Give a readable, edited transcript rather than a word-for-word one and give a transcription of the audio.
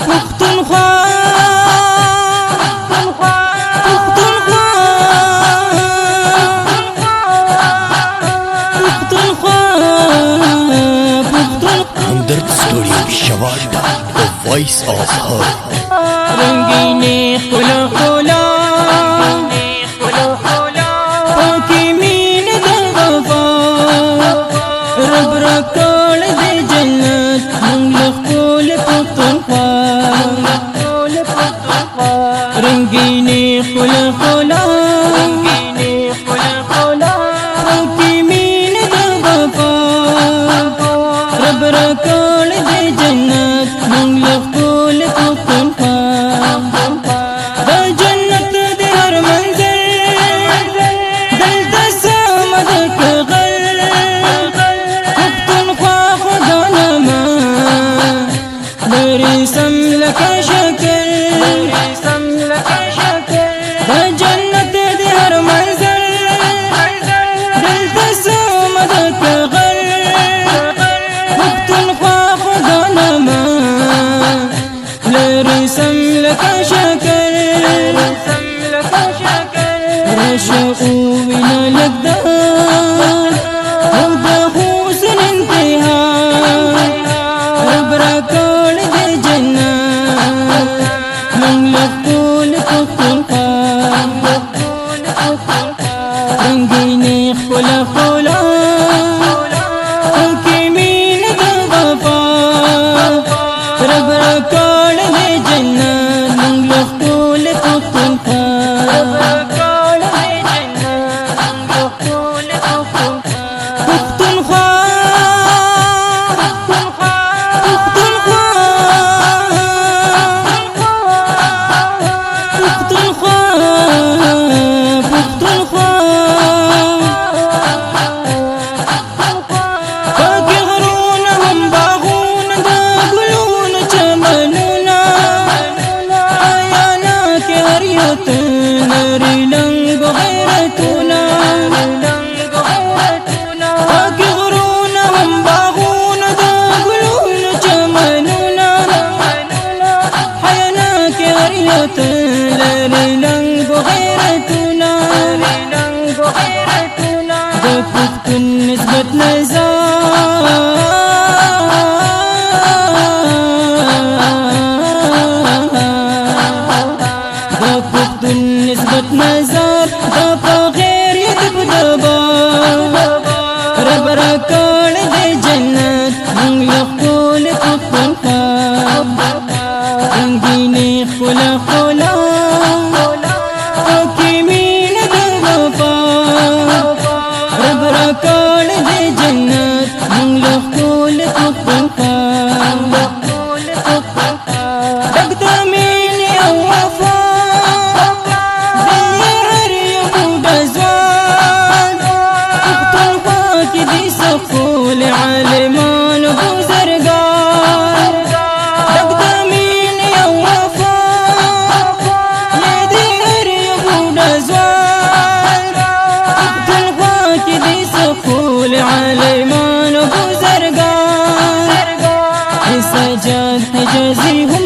پختونخوا Hamdard Studio Shawarda, the voice of hope. رنگینی خلا خلا پاکی مین در وفا رب را کال دے جنت منگلخ کول پختونخوا رنگینی خلا خلا پاکی مین در وفا رب را کال دے جنت منگلخ کول پختونخوا سم لك شكر بجنة دهر منزل دلت سومدك غر پختونخوا خدانا ما لرسم لك شكر رشقونا لك دار وده حسن انتهاء ربرك رنگینی خلا خلا پاکی مین در وفا رب را کال دے جنت منگلخ کول پختونخوا نری لنگ غیرتنا پاکی غرون هم باغون دا گلون چمنونا حیاناک حریت لری لنگ غیرتنا دا پختون نسبت نزار نسبت نظر دا پا غیر یدب دبا رب را کال دے جنت منگلخ کول پختونخوا رنگینی خلا خلا پاکی مین در وفا رب را کال دے جنت منگلخ کول پختونخوا عالمان بزرگان دقدامین یا وفا یدی هری بود ازوان پختونخوا کی دی سخول عالمان بزرگان سجاد حجازی هم